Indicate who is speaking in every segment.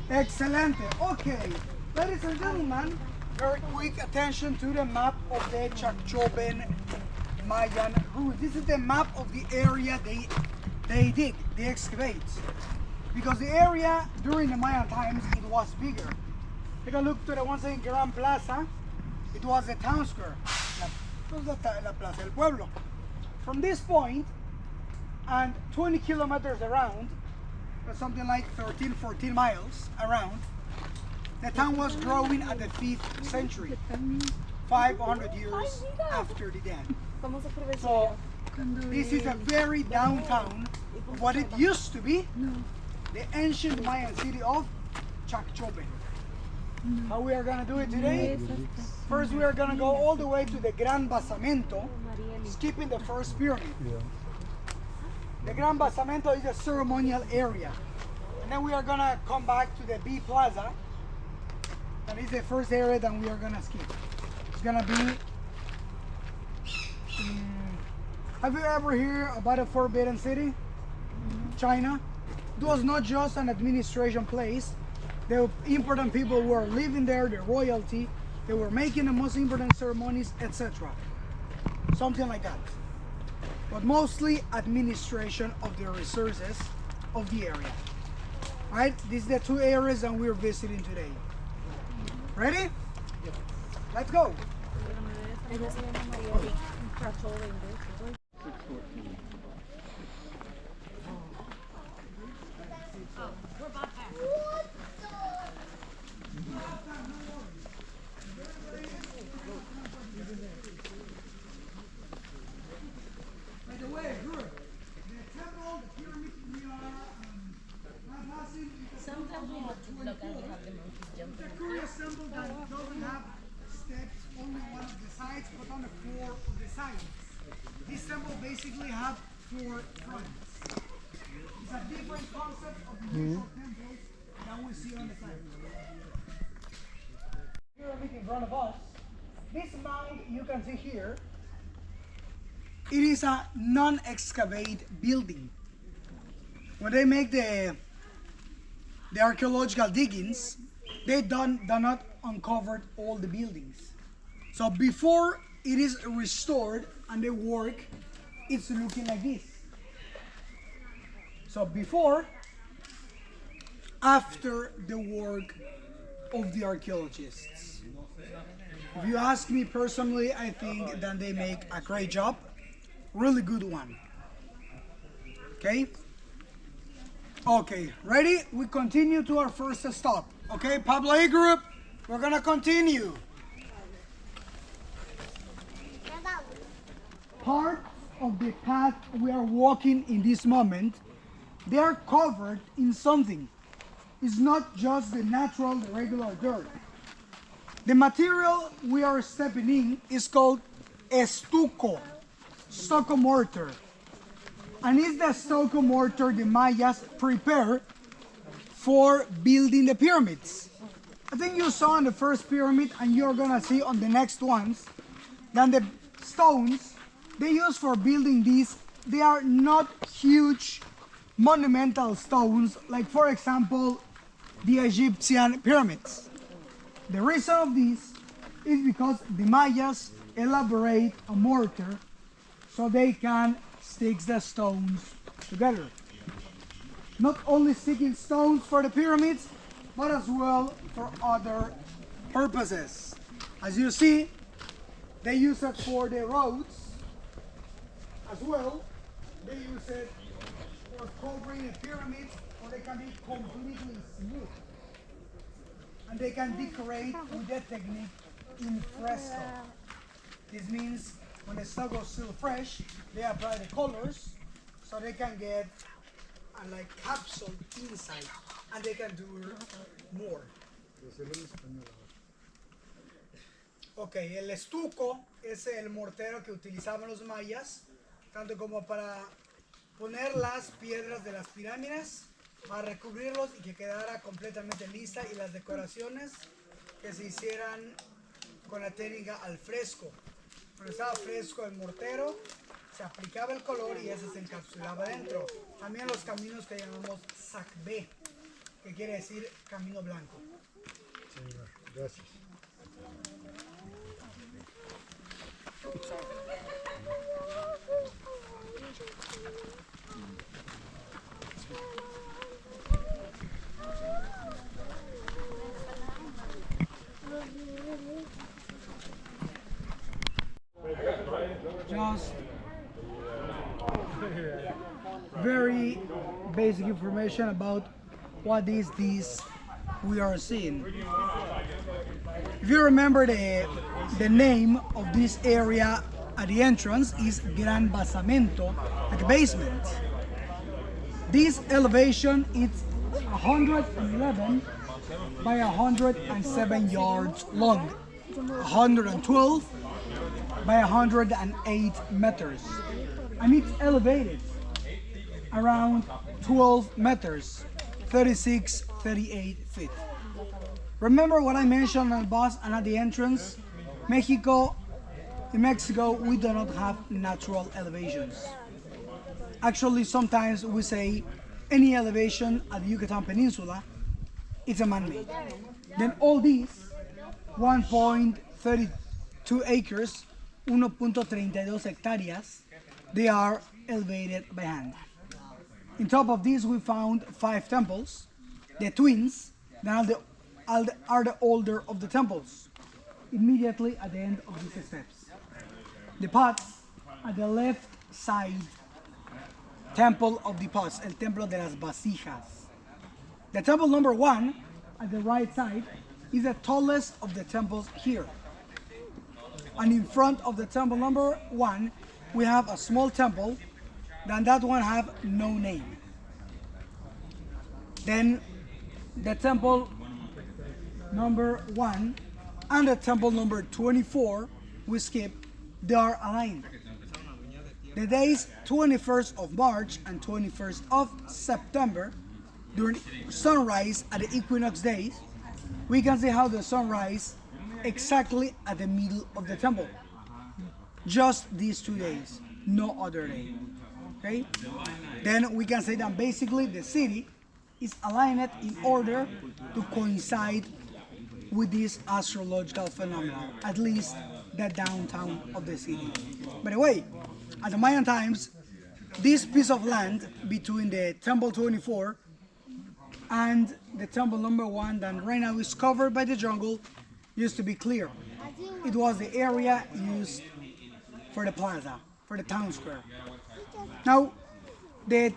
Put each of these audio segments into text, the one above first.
Speaker 1: Excelente. Okay, ladies and gentlemen, very quick attention to the map of the Chacchoben Mayan ruins. This is the map of the area they dig, they excavate. Because the area during the Mayan times, it was bigger. Take a look to the one saying Gran Plaza. It was the town square. La Plaza del Pueblo. From this point, and 20 kilometers around, or something like 13, 14 miles around, the town was growing at the 5th century, 500 years after the death. So this is a very downtown of what it used to be, the ancient Mayan city of Chacchoben. How we are going to do it today? First we are going to go all the way to the Gran Basamento, skipping the first pyramid. The Gran Basamento is a ceremonial area. And then we are going to come back to the B Plaza. That is the first area that we are going to skip. It's going to be... have you ever heard about a Forbidden City? China? It was not just an administration place. The important people were living there, the royalty. They were making the most important ceremonies, etc. Something like that. But mostly administration of the resources of the area. Right? These are the two areas that we're visiting today. Ready? Yep. Let's go.
Speaker 2: Sometimes we have to look and we have the monkeys jumping.
Speaker 1: The curious symbol that doesn't have steps only one of the sides, but on the four of the sides. This symbol basically have four fronts. It's a different concept of the usual temples that we see on the side. Pyramid in front of us. This mound you can see here, it is a non-excavate building. When they make the archaeological diggings, they do not uncover all the buildings. So before it is restored and the work, it's looking like this. So before, after the work of the archaeologists. If you ask me personally, I think that they make a great job, really good one. Okay? Okay, ready? We continue to our first stop. Okay, Pablo A group, we're gonna continue. Part of the path we are walking in this moment, they are covered in something. It's not just the natural, the regular dirt. The material we are stepping in is called estuco, stucco mortar. And it's the stucco mortar the Mayas prepared for building the pyramids. I think you saw on the first pyramid, and you're gonna see on the next ones, that the stones they use for building these, they are not huge monumental stones, like for example, the Egyptian pyramids. The reason of this is because the Mayas elaborate a mortar so they can stick the stones together. Not only sticking stones for the pyramids, but as well for other purposes. As you see, they use it for the roads as well. They use it for covering the pyramids, or they can be completely smooth. And they can decorate with that technique in fresco. This means when the stucco is still fresh, they apply the colors so they can get a like capsule inside, and they can do more. Ok, el estuco es el mortero que utilizaban los mayas, tanto como para poner las piedras de las pirámides, para recubrirlos y que quedara completamente lista, y las decoraciones que se hicieran con la técnica al fresco. Cuando estaba fresco el mortero, se aplicaba el color y ese se encapsulaba dentro. También los caminos que llamamos sacbé. que quiere decir camino blanco.
Speaker 3: Señor, gracias.
Speaker 1: Just very basic information about what is this we are seeing. If you remember, the name of this area at the entrance is Gran Basamento, at the basement. This elevation is 111 by 107 yards long, 112 by 108 meters, and it's elevated around 12 meters, 38 feet. Remember what I mentioned on the bus and at the entrance? In Mexico, we do not have natural elevations. Actually, sometimes we say any elevation at the Yucatan Peninsula, it's a man-made. Then all these 1.32 acres, 1.32 hectareas, they are elevated by hand. On top of this, we found 5 temples, the twins, that are the older of the temples, immediately at the end of these steps. The pots at the left side, temple of the pots, el templo de las vasijas. The temple number 1 at the right side is the tallest of the temples here. And in front of the temple number 1, we have a small temple, and that one have no name. Then the temple number 1 and the temple number 24, we skip, they are aligned. The days 21st of March and 21st of September, during sunrise at the equinox days, we can see how the sunrise exactly at the middle of the temple. Just these 2 days, no other day. Okay? Then we can say that basically the city is aligned in order to coincide with this astrological phenomenon, at least the downtown of the city. By the way, at the Mayan times, this piece of land between the temple 24 and the temple number 1 that right now is covered by the jungle used to be clear. It was the area used for the plaza, for the town square. Now, the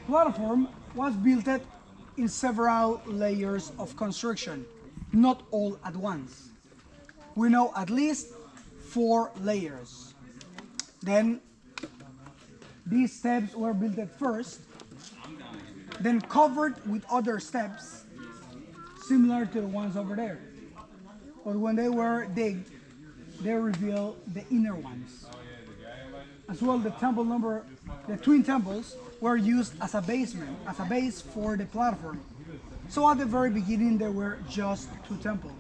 Speaker 1: platform was built in several layers of construction, not all at once. We know at least 4 layers. Then these steps were built at first, then covered with other steps similar to the ones over there. But when they were digged, they revealed the inner ones. As well, the twin temples were used as a basement, as a base for the platform. So at the very beginning, there were just 2 temples.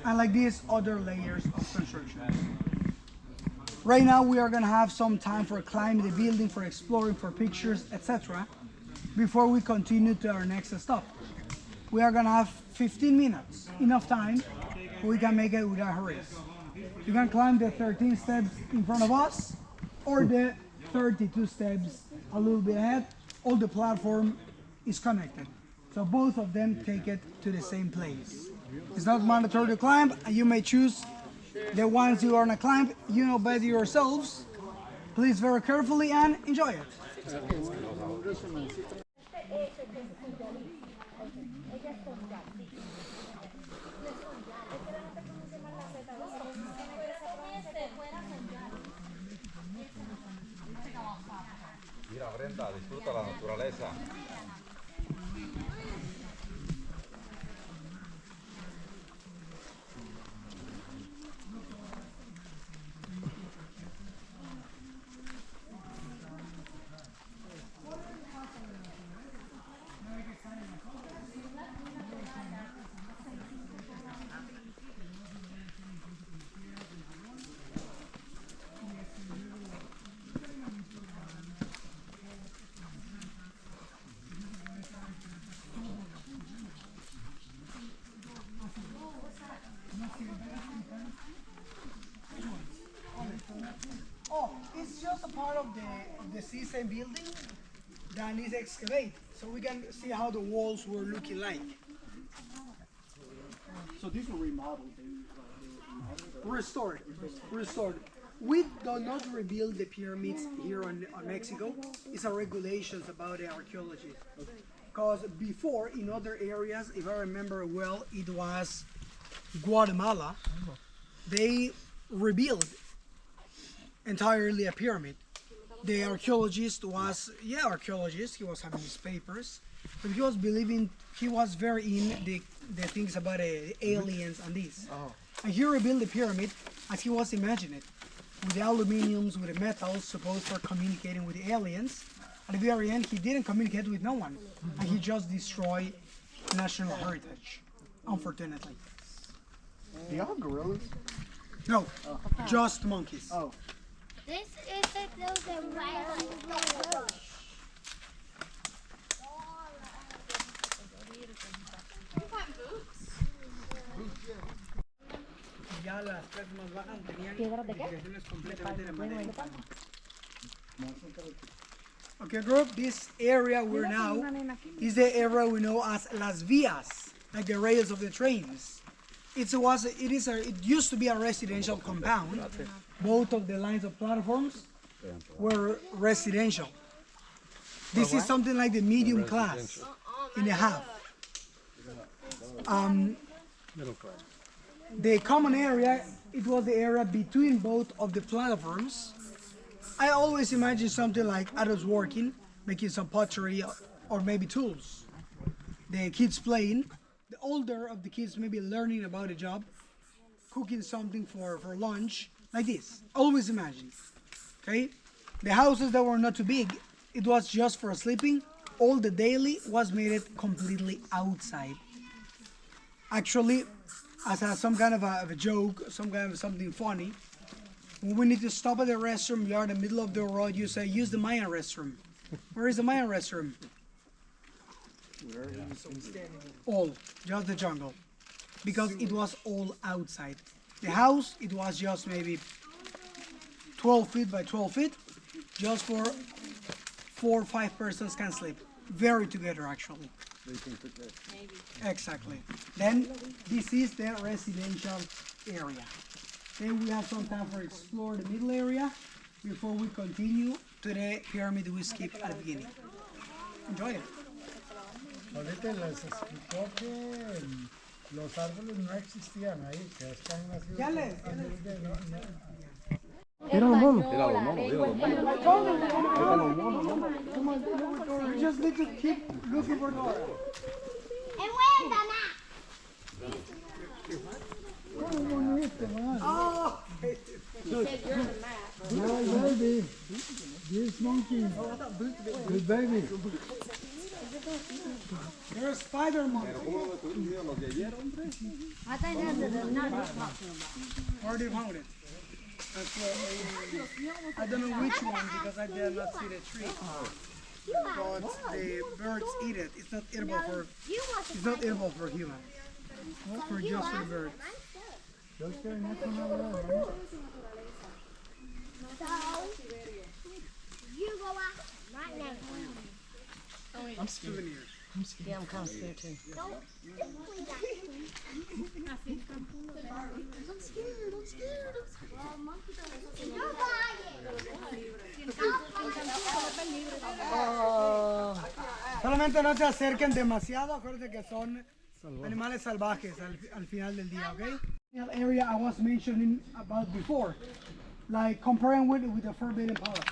Speaker 1: And like these, other layers of construction. Right now, we are gonna have some time for climbing the building, for exploring, for pictures, etc. before we continue to our next stop. We are gonna have 15 minutes, enough time, we can make it without hurries. You can climb the 13 steps in front of us, or the 32 steps a little bit ahead. All the platform is connected. So both of them take it to the same place. It's not mandatory to climb, and you may choose the ones you want to climb. You know better yourselves. Please very carefully and enjoy it.
Speaker 4: Mira, Brenda, disfruta la naturaleza.
Speaker 1: same building that is excavated, so we can see how the walls were looking like.
Speaker 3: So these were remodeled.
Speaker 1: Restored. We do not rebuild the pyramids here on Mexico. It's a regulations about the archaeology. Because before, in other areas, if I remember well, it was Guatemala, they rebuilt entirely a pyramid. The archaeologist was, archaeologist, he was having his papers, but he was believing, he was very in the things about aliens and this. And he rebuilt the pyramid as he was imagining it, with the aluminiums, with the metals supposed for communicating with the aliens. At the very end, he didn't communicate with no one, and he just destroyed national heritage, unfortunately.
Speaker 3: Do y'all have gorillas?
Speaker 1: No, just monkeys.
Speaker 3: Oh.
Speaker 5: This is the right on.
Speaker 1: Ya las tres más bajas tenían edificaciones completamente de madera y palma. Okay, group, this area we're now is the area we know as Las Vías, like the rails of the trains. It used to be a residential compound. Both of the lines of platforms were residential. This is something like the medium class in a half.
Speaker 3: Middle class.
Speaker 1: The common area, it was the area between both of the platforms. I always imagine something like adults working, making some pottery or maybe tools. The kids playing, the older of the kids maybe learning about a job, cooking something for lunch, like this. Always imagine. Okay? The houses that were not too big, it was just for sleeping. All the daily was made it completely outside. Actually, as some kind of a joke, some kind of something funny, when we need to stop at the restroom, you are in the middle of the road, you say, use the Mayan restroom. Where is the Mayan restroom? All, just the jungle. Because it was all outside. The house, it was just maybe 12 feet by 12 feet, just for 4 or 5 persons can sleep. Very together, actually. Exactly. Then this is the residential area. Then we have some time for explore the middle area before we continue to the pyramid we skipped at the beginning. Enjoy it.
Speaker 3: Ahorita les explicó que los árboles no existían ahí, que están nacidos.
Speaker 1: Ya les.
Speaker 4: Mira los monos, mira los monos.
Speaker 1: I told them, come on, you just need to keep looking for Dora. Oh,
Speaker 3: No, baby. This monkey. Good baby.
Speaker 1: you're a spider monkey. Already found it. That's what I don't know which one because I did not see the tree. But the birds eat it. It's not edible for humans. For just for the birds.
Speaker 5: You go out right now.
Speaker 1: I'm souvenirs.
Speaker 2: Yeah, I'm kind of scared too.
Speaker 5: Don't stick I'm scared.
Speaker 1: Solamente no se acerquen demasiado. Acuérdense que son animales salvajes al final del día, okay? The area I was mentioning about before, like comparing with the Forbidden Palace.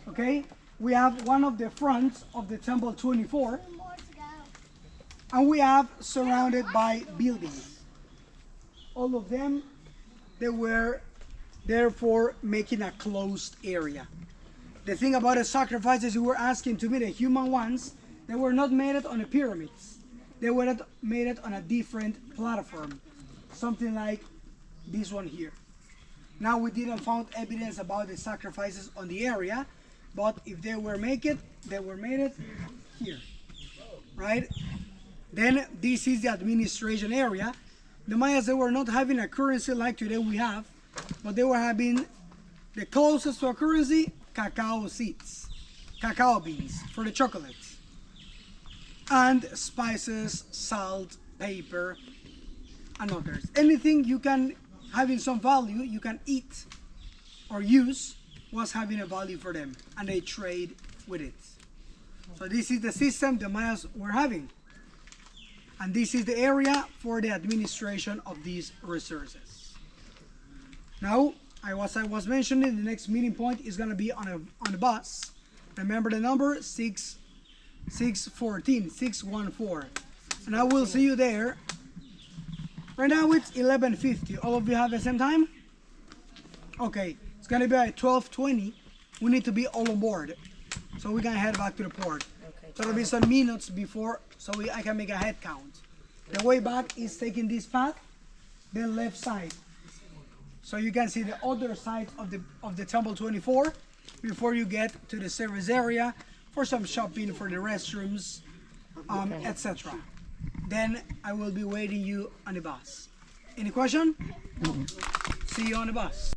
Speaker 1: Okay, we have one of the fronts of the Temple 24, and we have surrounded by buildings. All of them, they were therefore making a closed area. The thing about the sacrifices you were asking to me, the human ones, they were not made on the pyramids. They were made it on a different platform, something like this one here. Now we didn't find evidence about the sacrifices on the area, but if they were made it here, right? Then this is the administration area. The Mayas, they were not having a currency like today we have, but they were having the closest to a currency, cacao seeds. cacao beans for the chocolates, and spices, salt, paper, and others. Anything you can having some value you can eat or use was having a value for them, and they trade with it. So this is the system the Mayas were having, and this is the area for the administration of these resources. Now, I was mentioning, the next meeting point is going to be on a bus. Remember the number 614, and I will see you there. Right now it's 11:50. All of you have the same time? Okay, it's gonna be at 12:20. We need to be all on board, so we can head back to the port.
Speaker 2: Okay.
Speaker 1: So there'll be some minutes before, so I can make a head count. The way back is taking this path, then left side, so you can see the other side of the Temple 24 before you get to the service area for some shopping, for the restrooms, etc. Then I will be waiting you on the bus. Any question? See you on the bus.